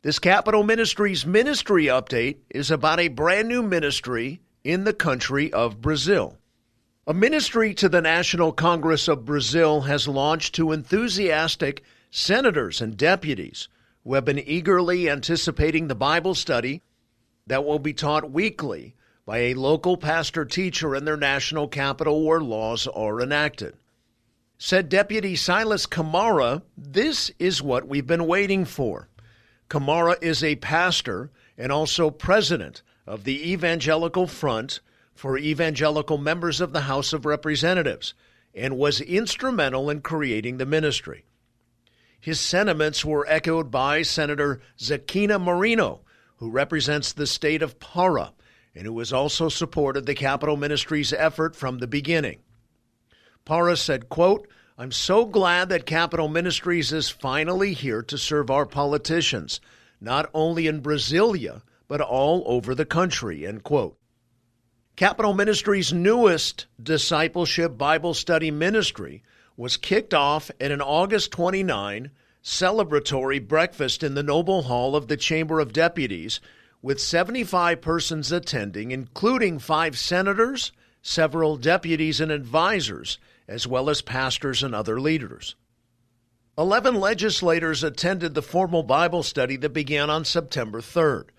This Capital Ministries ministry update is about a brand new ministry in the country of Brazil. A ministry to the National Congress of Brazil has launched to enthusiastic senators and deputies who have been eagerly anticipating the Bible study that will be taught weekly by a local pastor-teacher in their national capital where laws are enacted. Said Deputy Silas Camara, "This is what we've been waiting for." Camara is a pastor and also president of the Evangelical Front for Evangelical Members of the House of Representatives and was instrumental in creating the ministry. His sentiments were echoed by Senator Zequina Moreno, who represents the state of Para and who has also supported the Capital Ministries effort from the beginning. Para said, quote, "I'm so glad that Capital Ministries is finally here to serve our politicians, not only in Brasilia, but all over the country," end quote. Capital Ministries' newest discipleship Bible study ministry was kicked off at an August 29 celebratory breakfast in the Noble Hall of the Chamber of Deputies, with 75 persons attending, including 5 senators, several deputies and advisors, as well as pastors and other leaders. 11 legislators attended the formal Bible study that began on September 3rd.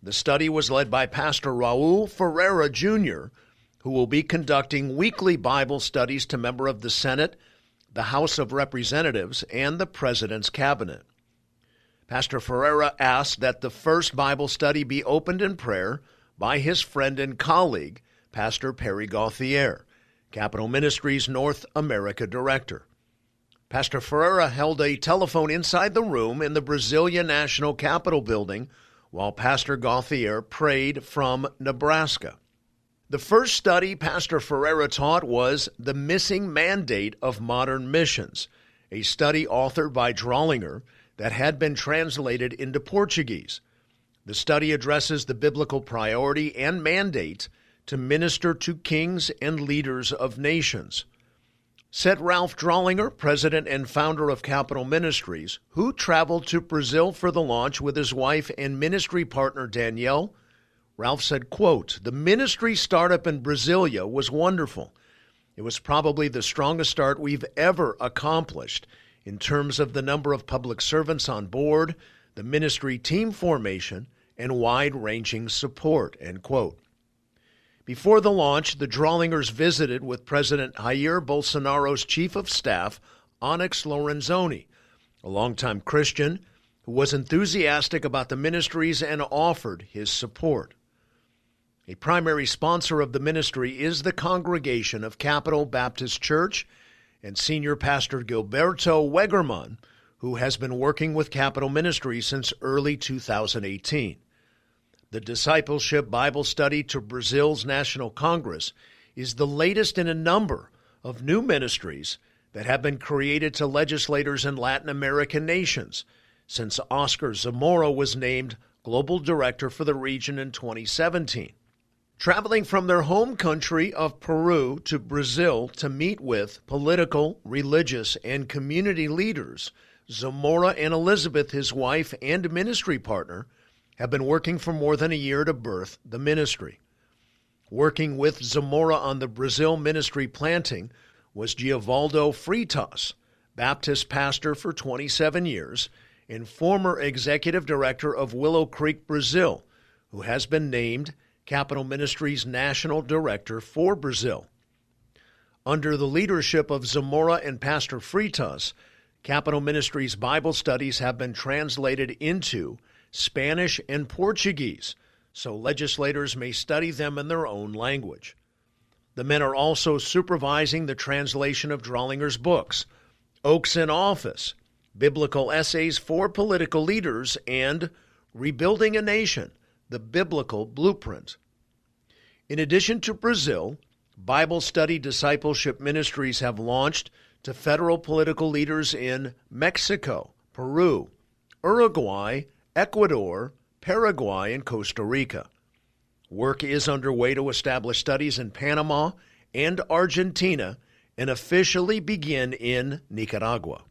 The study was led by Pastor Raul Ferreira Jr., who will be conducting weekly Bible studies to members of the Senate, the House of Representatives, and the President's Cabinet. Pastor Ferreira asked that the first Bible study be opened in prayer by his friend and colleague, Pastor Perry Gauthier, Capital Ministries North America Director. Pastor Ferreira held a telephone inside the room in the Brasilia National Capitol building while Pastor Gauthier prayed from Nebraska. The first study Pastor Ferreira taught was The Missing Mandate of Modern Missions, a study authored by Drawlinger that had been translated into Portuguese. The study addresses the biblical priority and mandate to minister to kings and leaders of nations. Said Ralph Drawlinger, president and founder of Capital Ministries, who traveled to Brazil for the launch with his wife and ministry partner Danielle. Ralph said, quote, "The ministry startup in Brasilia was wonderful. It was probably the strongest start we've ever accomplished in terms of the number of public servants on board, the ministry team formation, and wide-ranging support," end quote. Before the launch, the Drawlingers visited with President Jair Bolsonaro's chief of staff, Onyx Lorenzoni, a longtime Christian who was enthusiastic about the ministries and offered his support. A primary sponsor of the ministry is the congregation of Capital Baptist Church and Senior Pastor Gilberto Wegerman, who has been working with Capital Ministries since early 2018. The Discipleship Bible Study to Brazil's National Congress is the latest in a number of new ministries that have been created to legislators in Latin American nations since Oscar Zamora was named Global Director for the region in 2017. Traveling from their home country of Peru to Brazil to meet with political, religious, and community leaders, Zamora and Elizabeth, his wife and ministry partner, have been working for more than a year to birth the ministry. Working with Zamora on the Brazil ministry planting was Giovaldo Freitas, Baptist pastor for 27 years and former executive director of Willow Creek, Brazil, who has been named Capital Ministries National Director for Brazil. Under the leadership of Zamora and Pastor Freitas, Capital Ministries Bible studies have been translated into Spanish and Portuguese, so legislators may study them in their own language. The men are also supervising the translation of Drawlinger's books, Oaks in Office, Biblical Essays for Political Leaders, and Rebuilding a Nation, the Biblical Blueprint. In addition to Brazil, Bible study discipleship ministries have launched to federal political leaders in Mexico, Peru, Uruguay, Ecuador, Paraguay, and Costa Rica. Work is underway to establish studies in Panama and Argentina and officially begin in Nicaragua.